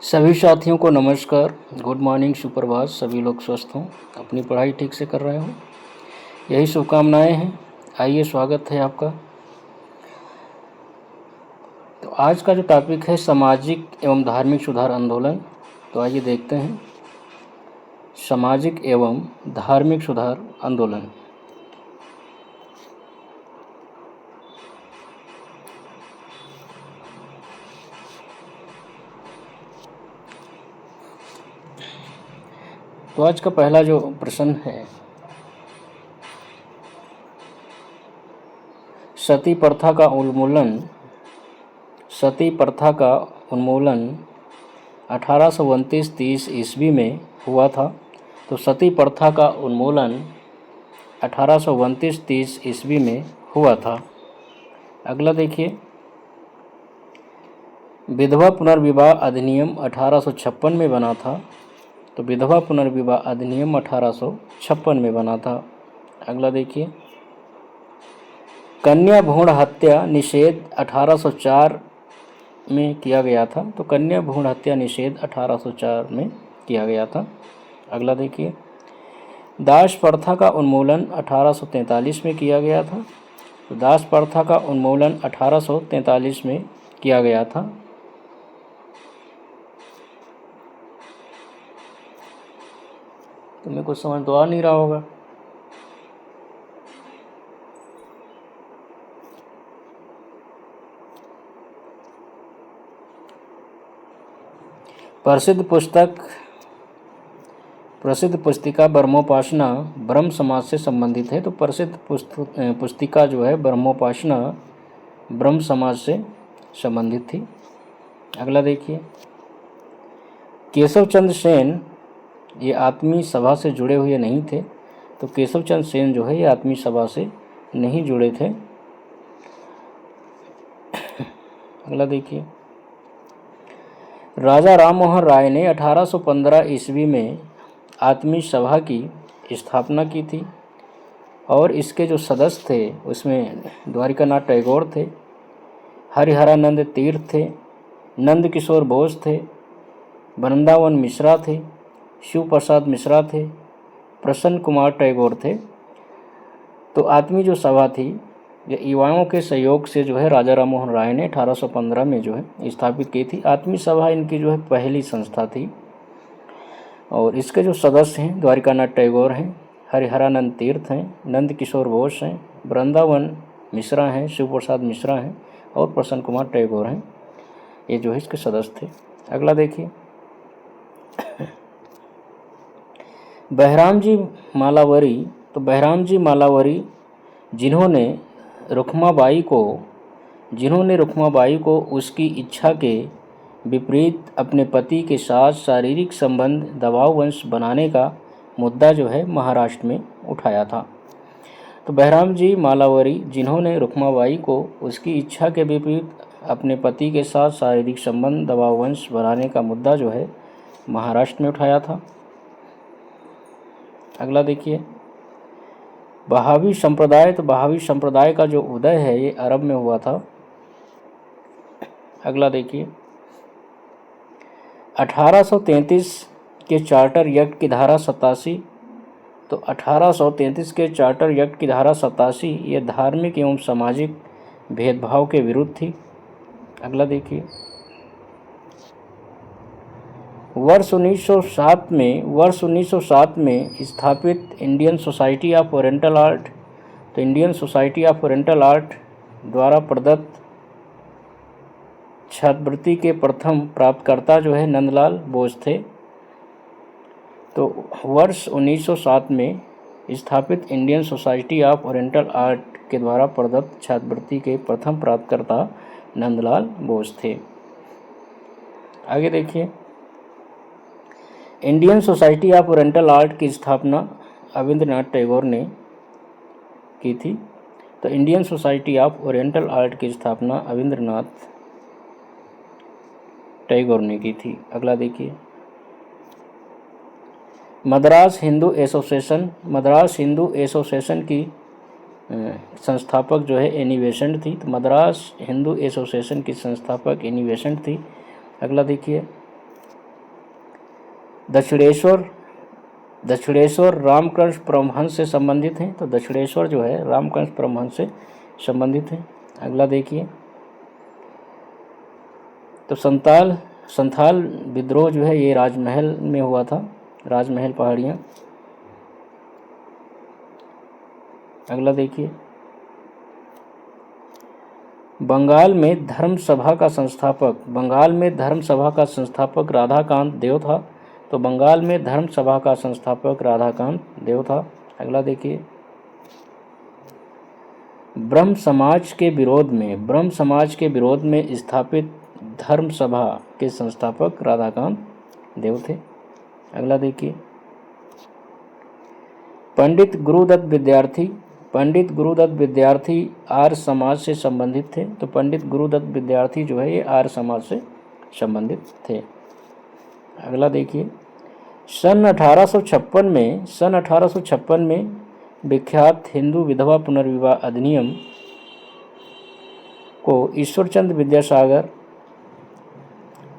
सभी साथियों को नमस्कार, गुड मॉर्निंग, सुप्रभात। सभी लोग स्वस्थ हों, अपनी पढ़ाई ठीक से कर रहे हों, यही शुभकामनाएं हैं। आइए, स्वागत है आपका। तो आज का जो टॉपिक है सामाजिक एवं धार्मिक सुधार आंदोलन। तो आइए देखते हैं सामाजिक एवं धार्मिक सुधार आंदोलन। तो आज का पहला जो प्रश्न है, सती प्रथा का उन्मूलन 1829-30 ईस्वी में हुआ था। तो सती प्रथा का उन्मूलन 1829-30 ईस्वी में हुआ था। अगला देखिए, विधवा पुनर्विवाह अधिनियम 1856 में बना था। तो विधवा पुनर्विवाह अधिनियम 1856 में बना था। अगला देखिए, कन्या भ्रूण हत्या निषेध 1804 में किया गया था। तो कन्या भ्रूण हत्या निषेध 1804 में किया गया था। अगला देखिए, दास प्रथा का उन्मूलन 1843 में किया गया था। तो दास प्रथा का उन्मूलन 1843 में किया गया था। तुम्हें कुछ समझ तो आ नहीं रहा होगा। प्रसिद्ध पुस्तिका ब्रह्मोपासना ब्रह्म समाज से संबंधित है। तो प्रसिद्ध पुस्तिका जो है ब्रह्मोपासना ब्रह्म समाज से संबंधित थी। अगला देखिए, केशव चंद्र सेन ये आत्मीय सभा से जुड़े हुए नहीं थे। तो केशव चंद्र सेन जो है ये आत्मीय सभा से नहीं जुड़े थे। अगला देखिए, राजा राम मोहन राय ने 1815 ईस्वी में आत्मीय सभा की स्थापना की थी और इसके जो सदस्य थे उसमें द्वारिकानाथ टैगोर थे, हरिहरानंद तीर्थ थे, नंद किशोर बोस थे, वृंदावन मिश्रा थे, शिव प्रसाद मिश्रा थे, प्रसन्न कुमार टैगोर थे। तो आत्मीय जो सभा थी ये युवाओं के सहयोग से जो है राजा राम मोहन राय ने 1815 में जो है स्थापित की थी। आत्मीय सभा इनकी जो है पहली संस्था थी और इसके जो सदस्य हैं द्वारिकानाथ टैगोर हैं, हरिहरानंद तीर्थ हैं, नंद किशोर बोस हैं, वृंदावन मिश्रा हैं, शिव प्रसाद मिश्रा हैं और प्रसन्न कुमार टैगोर हैं। ये जो है इसके सदस्य थे। अगला देखिए, बहराम जी मालावरी। तो बहराम जी मालावरी जिन्होंने रुक्माबाई को उसकी इच्छा के विपरीत अपने पति के साथ शारीरिक संबंध दबाववश बनाने का मुद्दा जो है महाराष्ट्र में उठाया था। तो बहराम जी मालावरी जिन्होंने रुक्माबाई को उसकी इच्छा के विपरीत अपने पति के साथ शारीरिक संबंध दबाववश बनाने का मुद्दा जो है महाराष्ट्र में उठाया था। अगला देखिए, बहावी संप्रदाय। तो बहावी संप्रदाय का जो उदय है ये अरब में हुआ था। अगला देखिए, 1833 के चार्टर एक्ट की धारा 87। तो 1833 के चार्टर एक्ट की धारा 87 ये धार्मिक एवं सामाजिक भेदभाव के विरुद्ध थी। अगला देखिए, वर्ष 1907 में स्थापित Indian society of oriental art. तो Indian society of oriental art द्वारा प्रदत्त छात्रवृत्ति के प्रथम प्राप्तकर्ता जो है नंदलाल बोस थे। तो वर्ष 1907 में स्थापित Indian society of oriental art के द्वारा प्रदत्त छात्रवृत्ति के प्रथम प्राप्तकर्ता नंदलाल बोस थे। आगे देखिए, Indian society of oriental art की स्थापना रविंद्रनाथ टैगोर ने की थी। तो Indian society of oriental art की स्थापना रविंद्रनाथ टैगोर ने की थी। अगला देखिए, मद्रास हिंदू एसोसिएशन की संस्थापक जो है एनी बेसेंट थी। तो मद्रास हिंदू एसोसिएशन की संस्थापक एनी बेसेंट थी। अगला देखिए, दक्षिणेश्वर रामकृष्ण परमहंस से संबंधित हैं। तो दक्षिणेश्वर जो है रामकृष्ण परमहंस से संबंधित है। अगला देखिए, तो संथाल विद्रोह जो है ये राजमहल में हुआ था, राजमहल पहाड़ियाँ। अगला देखिए, बंगाल में धर्म सभा का संस्थापक राधाकांत देव था। तो बंगाल में धर्म सभा का संस्थापक राधाकांत देव था। अगला देखिए, ब्रह्म समाज के विरोध में स्थापित धर्म सभा के संस्थापक राधाकांत देव थे। अगला देखिए, पंडित गुरुदत्त विद्यार्थी आर्य समाज से संबंधित थे। तो पंडित गुरुदत्त विद्यार्थी जो है ये आर्य समाज से संबंधित थे। अगला देखिए, सन 1856 में विख्यात हिंदू विधवा पुनर्विवाह अधिनियम को ईश्वरचंद विद्यासागर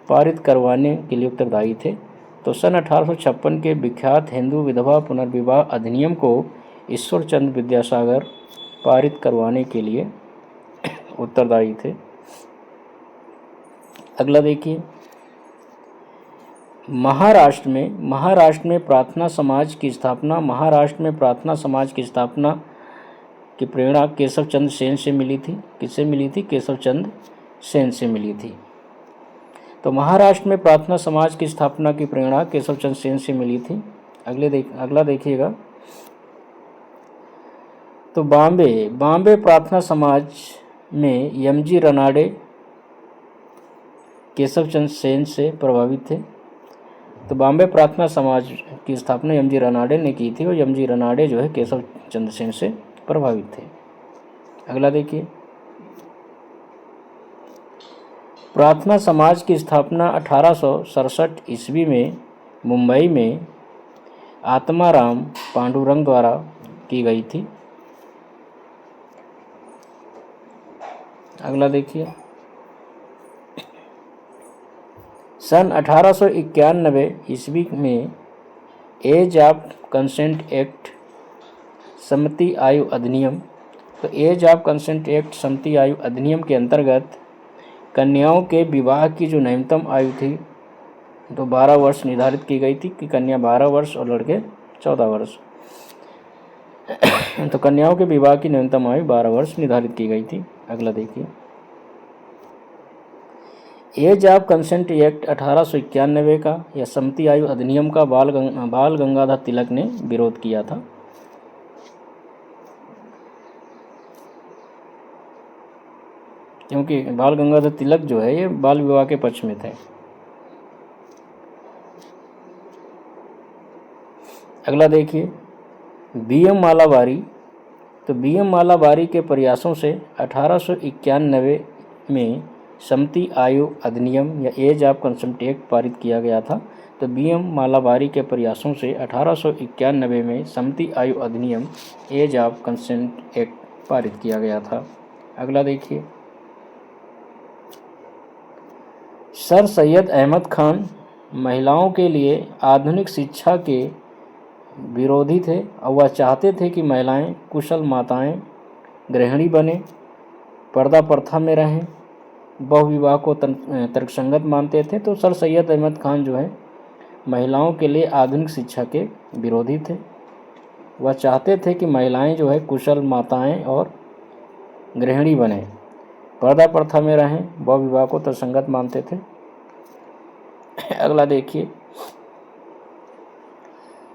पारित करवाने के लिए उत्तरदायी थे। तो सन 1856 के विख्यात हिंदू विधवा पुनर्विवाह अधिनियम को ईश्वरचंद विद्यासागर पारित करवाने के लिए उत्तरदायी थे। अगला देखिए, महाराष्ट्र में प्रार्थना समाज की स्थापना की प्रेरणा केशव चंद्र सेन से मिली थी। किससे मिली थी? केशव चंद्र सेन से मिली थी। तो महाराष्ट्र में प्रार्थना समाज की स्थापना की प्रेरणा केशव चंद्र सेन से मिली थी। अगला देखिएगा, तो बॉम्बे प्रार्थना समाज में यमजी रनाडे केशव चंद्र सेन से प्रभावित थे। तो बॉम्बे प्रार्थना समाज की स्थापना यमजी रनाडे ने की थी और यमजी रनाडे जो है केशव चंद्र सेन से प्रभावित थे। अगला देखिए, प्रार्थना समाज की स्थापना 1867 ईस्वी में मुंबई में आत्माराम पांडुरंग द्वारा की गई थी। अगला देखिए, सन 1891 ईस्वी में एज ऑफ कंसेंट एक्ट सम्मति आयु अधिनियम। तो एज ऑफ कंसेंट एक्ट सम्मति आयु अधिनियम के अंतर्गत कन्याओं के विवाह की जो न्यूनतम आयु थी तो 12 वर्ष निर्धारित की गई थी कि कन्या 12 वर्ष और लड़के 14 वर्ष। तो कन्याओं के विवाह की न्यूनतम आयु 12 वर्ष निर्धारित की गई थी। अगला देखिए, एज ऑफ कंसेंट एक्ट 1891 का या सम्मति आयु अधिनियम का बाल गंगाधर तिलक ने विरोध किया था। क्योंकि बाल गंगाधर तिलक जो है ये बाल विवाह के पक्ष में थे। अगला देखिए, बीएम मालाबारी। तो बीएम मालाबारी के प्रयासों से 1891 में सम्मति आयु अधिनियम या एज ऑफ कंसेंट एक्ट पारित किया गया था। तो बीएम मालाबारी के प्रयासों से 1891 में सम्मति आयु अधिनियम एज ऑफ कंसेंट एक्ट पारित किया गया था। अगला देखिए, सर सैयद अहमद खान महिलाओं के लिए आधुनिक शिक्षा के विरोधी थे और वह चाहते थे कि महिलाएं कुशल माताएं गृहिणी बने, पर्दा प्रथा में रहें, बहुविवाह को तर्कसंगत मानते थे। तो सर सैयद अहमद खान जो है महिलाओं के लिए आधुनिक शिक्षा के विरोधी थे। वह चाहते थे कि महिलाएं जो है कुशल माताएं और गृहिणी बने, पर्दा प्रथा में रहें, बहुविवाह को तर्कसंगत मानते थे। अगला देखिए,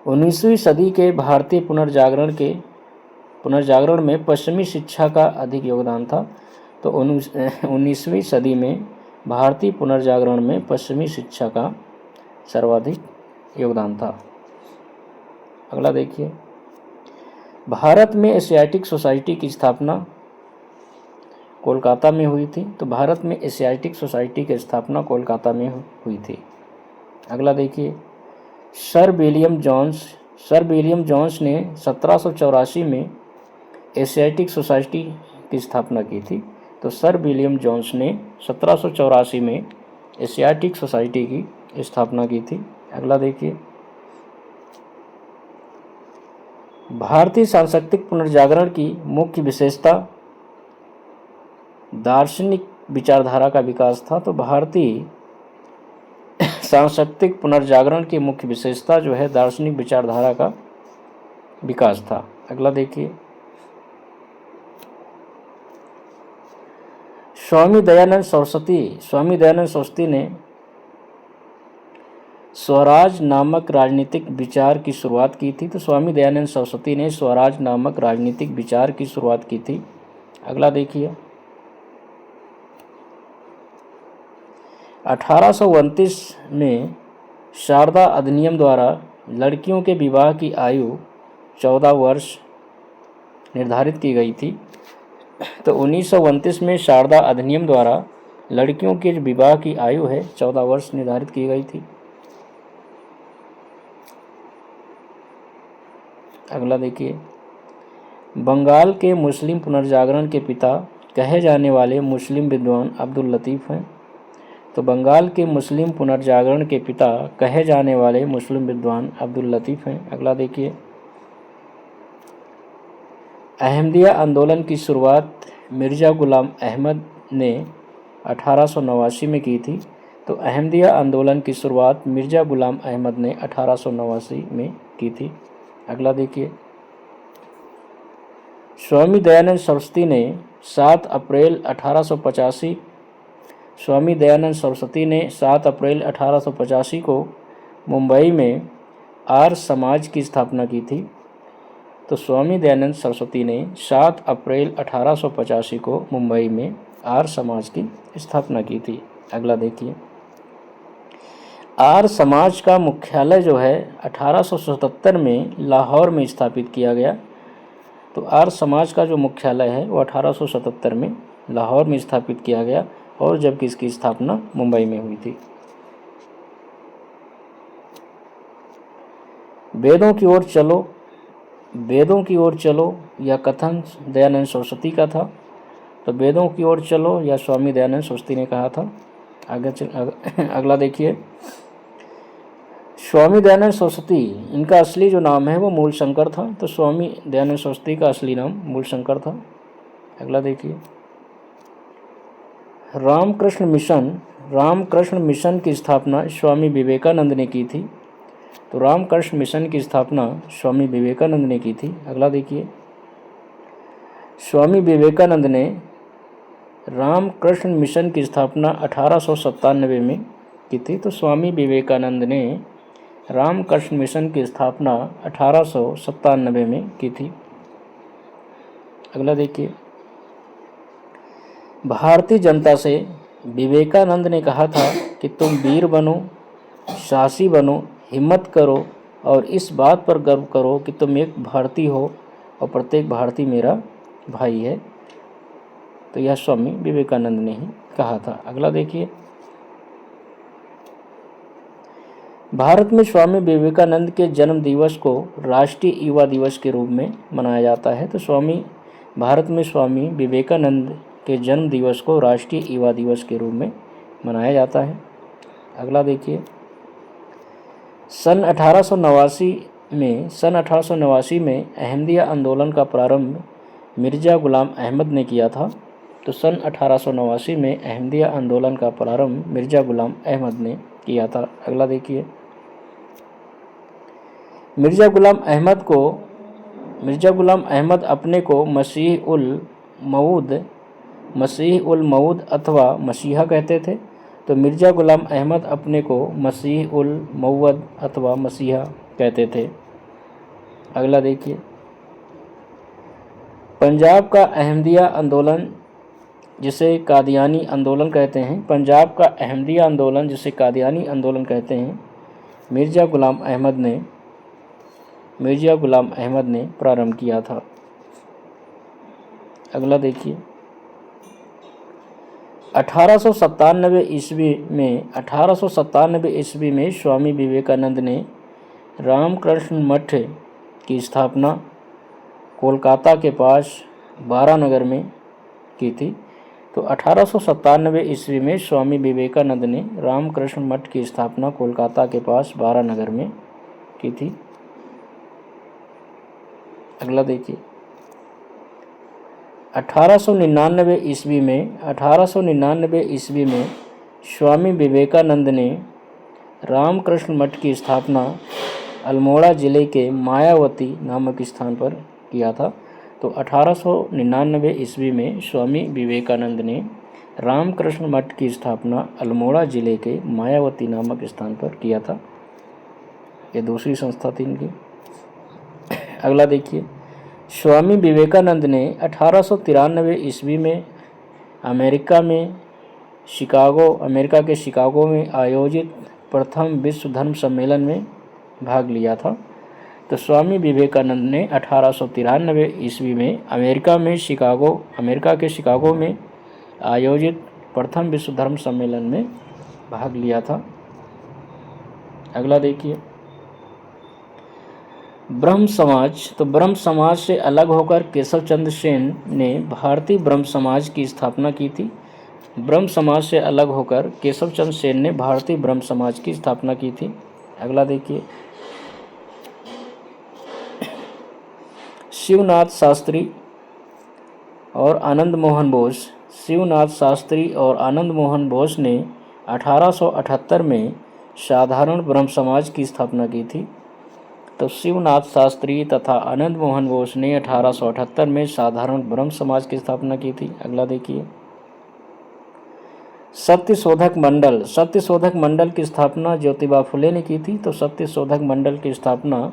19वीं सदी के भारतीय पुनर्जागरण में पश्चिमी शिक्षा का अधिक योगदान था। तो 19वीं सदी में भारतीय पुनर्जागरण में पश्चिमी शिक्षा का सर्वाधिक योगदान था। अगला देखिए, भारत में एशियाटिक सोसाइटी की स्थापना कोलकाता में हुई थी। तो भारत में एशियाटिक सोसाइटी की स्थापना कोलकाता में हुई थी। अगला देखिए, सर विलियम जॉन्स ने 1784 में एशियाटिक सोसाइटी की स्थापना की थी। तो सर विलियम जॉन्स ने 1784 में एशियाटिक सोसाइटी की स्थापना की थी। अगला देखिए, भारतीय सांस्कृतिक पुनर्जागरण की मुख्य विशेषता दार्शनिक विचारधारा का विकास था। तो भारतीय सांस्कृतिक पुनर्जागरण की मुख्य विशेषता जो है दार्शनिक विचारधारा का विकास था। अगला देखिए, स्वामी दयानंद सरस्वती ने स्वराज नामक राजनीतिक विचार की शुरुआत की थी। तो स्वामी दयानंद सरस्वती ने स्वराज नामक राजनीतिक विचार की शुरुआत की थी। अगला देखिए, 1829 में शारदा अधिनियम द्वारा लड़कियों के विवाह की आयु 14 वर्ष निर्धारित की गई थी। तो 1929 में शारदा अधिनियम द्वारा लड़कियों के विवाह की आयु है 14 वर्ष निर्धारित की गई थी। अगला देखिए, बंगाल के मुस्लिम पुनर्जागरण के पिता कहे जाने वाले मुस्लिम विद्वान अब्दुल लतीफ़ हैं। तो बंगाल के मुस्लिम पुनर्जागरण के पिता कहे जाने वाले मुस्लिम विद्वान अब्दुल लतीफ़ हैं। अगला देखिए, अहमदिया आंदोलन की शुरुआत मिर्ज़ा गुलाम अहमद ने 1889 में की थी। तो अहमदिया आंदोलन की शुरुआत मिर्ज़ा गुलाम अहमद ने 1889 में की थी। अगला देखिए, स्वामी दयानंद सरस्वती ने 7 अप्रैल 1885 को मुंबई में आर्य समाज की स्थापना की थी। तो स्वामी दयानंद सरस्वती ने 7 अप्रैल 1885 को मुंबई में आर्य समाज की स्थापना की थी। अगला देखिए, आर्य समाज का मुख्यालय जो है 1877 में लाहौर में स्थापित किया गया। तो आर्य समाज का जो मुख्यालय है वो 1877 में लाहौर में स्थापित किया गया, और जबकि इसकी स्थापना मुंबई में हुई थी। वेदों की ओर चलो यह कथन दयानंद सरस्वती का था। तो वेदों की ओर चलो यह स्वामी दयानंद सरस्वती ने कहा था। अगला देखिए, स्वामी दयानंद सरस्वती, इनका असली जो नाम है वो मूल शंकर था। तो स्वामी दयानंद सरस्वती का असली नाम मूल शंकर था। अगला देखिए, रामकृष्ण मिशन की स्थापना स्वामी विवेकानंद ने की थी। तो रामकृष्ण मिशन की स्थापना स्वामी विवेकानंद ने की थी। अगला देखिए, स्वामी विवेकानंद ने रामकृष्ण मिशन की स्थापना 1897 में की थी। तो स्वामी विवेकानंद ने रामकृष्ण मिशन की स्थापना 1897 में की थी। अगला देखिए, भारतीय जनता से विवेकानंद ने कहा था कि तुम वीर बनो, साहसी बनो, हिम्मत करो और इस बात पर गर्व करो कि तुम एक भारतीय हो और प्रत्येक भारतीय मेरा भाई है। तो यह स्वामी विवेकानंद ने ही कहा था। अगला देखिए, भारत में स्वामी विवेकानंद के जन्म दिवस को राष्ट्रीय युवा दिवस के रूप में मनाया जाता है। तो भारत में स्वामी विवेकानंद के जन्म दिवस को राष्ट्रीय युवा दिवस के रूप में मनाया जाता है। अगला देखिए, सन 1889 में अहमदिया आंदोलन का प्रारंभ मिर्ज़ा गुलाम अहमद ने किया था। तो सन 1889 में अहमदिया आंदोलन का प्रारंभ मिर्ज़ा गुलाम अहमद ने किया था। अगला देखिए, मिर्ज़ा गुलाम अहमद अपने को मसीह उल मऊद अथवा मसीहा कहते थे। तो मिर्ज़ा गुलाम अहमद अपने को मसीह उल मऊद अथवा मसीहा कहते थे। अगला देखिए, पंजाब का अहमदिया आंदोलन जिसे कादियानी आंदोलन कहते हैं, पंजाब का अहमदिया आंदोलन जिसे कादियानी आंदोलन कहते हैं, मिर्ज़ा गुलाम अहमद ने प्रारंभ किया था। अगला देखिए, 1897 ईस्वी में स्वामी विवेकानंद ने रामकृष्ण मठ की स्थापना कोलकाता के पास बारानगर में की थी। तो 1897 ईस्वी में स्वामी विवेकानंद ने रामकृष्ण मठ की स्थापना कोलकाता के पास बारानगर में की थी। अगला देखिए, 1899 ईस्वी में स्वामी विवेकानंद ने रामकृष्ण मठ की स्थापना अल्मोड़ा जिले के मायावती नामक स्थान पर किया था। तो 1899 ईस्वी में स्वामी विवेकानंद ने रामकृष्ण मठ की स्थापना अल्मोड़ा जिले के मायावती नामक स्थान पर किया था। ये दूसरी संस्था थी इनकी। अगला देखिए, स्वामी विवेकानंद ने 1893 ईस्वी में अमेरिका के शिकागो में आयोजित प्रथम विश्व धर्म सम्मेलन में भाग लिया था। तो स्वामी विवेकानंद ने 1893 ईस्वी में अमेरिका के शिकागो में आयोजित प्रथम विश्व धर्म सम्मेलन में भाग लिया था। अगला देखिए, ब्रह्म समाज। तो ब्रह्म समाज से अलग होकर केशव चंद्र सेन ने भारतीय ब्रह्म समाज की स्थापना की थी। ब्रह्म समाज से अलग होकर केशव चंद्र सेन ने भारतीय ब्रह्म समाज की स्थापना की थी। अगला देखिए, शिवनाथ शास्त्री और आनंद मोहन बोस ने 1878 में साधारण ब्रह्म समाज की स्थापना की थी। तो शिवनाथ शास्त्री तथा आनंद मोहन बोस ने 1878 में साधारण ब्रह्म समाज की स्थापना की थी। अगला देखिए, सत्यशोधक मंडल की स्थापना ज्योतिबा फुले ने की थी। तो सत्यशोधक मंडल की स्थापना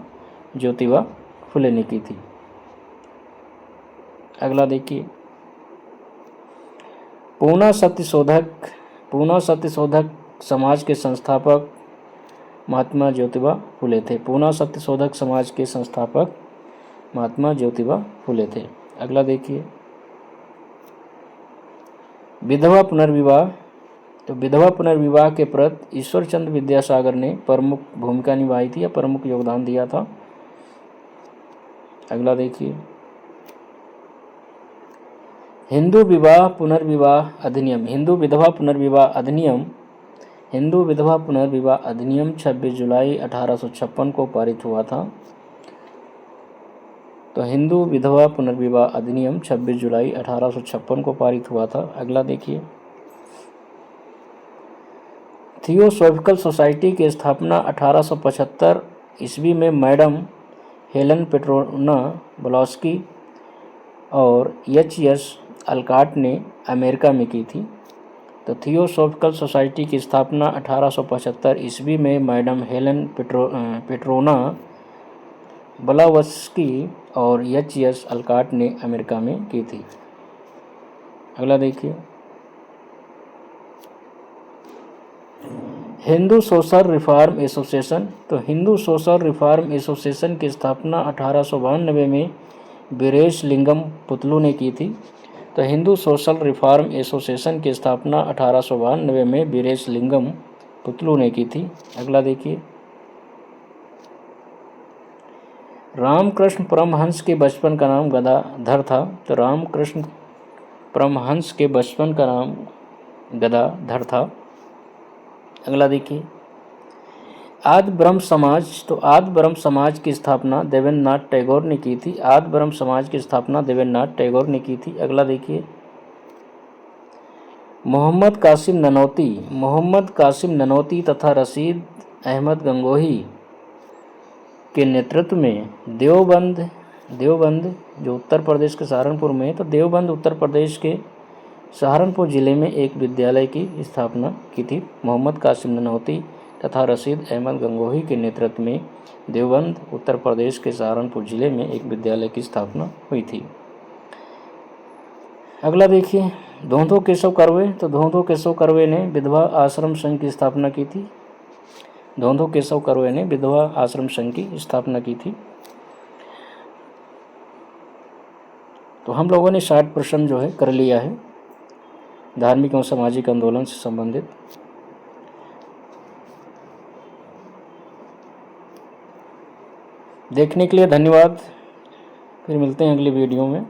ज्योतिबा फुले ने की थी। अगला देखिए, पूना सत्यशोधक समाज के संस्थापक महात्मा ज्योतिबा फुले थे। पूना सत्यशोधक समाज के संस्थापक महात्मा ज्योतिबा फुले थे। अगला देखिए, विधवा पुनर्विवाह। तो विधवा पुनर्विवाह के प्रति ईश्वरचंद्र विद्यासागर ने प्रमुख भूमिका निभाई थी या प्रमुख योगदान दिया था। अगला देखिए, हिंदू विधवा पुनर्विवाह अधिनियम 26 जुलाई 1856 को पारित हुआ था। तो हिंदू विधवा पुनर्विवाह अधिनियम 26 जुलाई 1856 को पारित हुआ था। अगला देखिए, थियोसॉफिकल सोसाइटी की स्थापना 1875 ईस्वी में मैडम हेलन पेट्रोना ब्लॉस्की और H.S. अल्काट ने अमेरिका में की थी। तो थियोसॉफिकल सोसाइटी की स्थापना 1875 ईस्वी में मैडम हेलन पेट्रोना ब्लावस्की और H.S. अल्काट ने अमेरिका में की थी। अगला देखिए, हिंदू सोशल रिफॉर्म एसोसिएशन। तो हिंदू सोशल रिफॉर्म एसोसिएशन की स्थापना 1892 में वीरेशलिंगम पुतलू ने की थी। तो हिंदू सोशल रिफॉर्म एसोसिएशन की स्थापना 1892 में वीरेशलिंगम पुतलू ने की थी। अगला देखिए, रामकृष्ण परमहंस के बचपन का नाम गदाधर था। तो रामकृष्ण परमहंस के बचपन का नाम गदाधर था। अगला देखिए, आदि ब्रह्म समाज। तो आदि ब्रह्म समाज की स्थापना देवेंद्रनाथ टैगोर ने की थी। आदि ब्रह्म समाज की स्थापना देवेंद्रनाथ टैगोर ने की थी। अगला देखिए, मोहम्मद कासिम ननौती तथा रशीद अहमद गंगोही के नेतृत्व में देवबंद जो उत्तर प्रदेश के सहारनपुर में है, तो देवबंद उत्तर प्रदेश के सहारनपुर जिले में एक विद्यालय की स्थापना की थी। मोहम्मद कासिम ननौती तथा रशीद अहमद गंगोही के नेतृत्व में देवबंद उत्तर प्रदेश के सहारनपुर जिले में एक विद्यालय की स्थापना हुई थी। अगला देखिए, धोंधो केशव कर्वे। तो धोंधो केशव कर्वे ने विधवा आश्रम संघ की स्थापना की थी। धोंधो केशव कर्वे ने विधवा आश्रम संघ की स्थापना की थी। तो हम लोगों ने 60 प्रश्न जो है कर लिया है धार्मिक एवं सामाजिक आंदोलन से संबंधित। देखने के लिए धन्यवाद। फिर मिलते हैं अगली वीडियो में।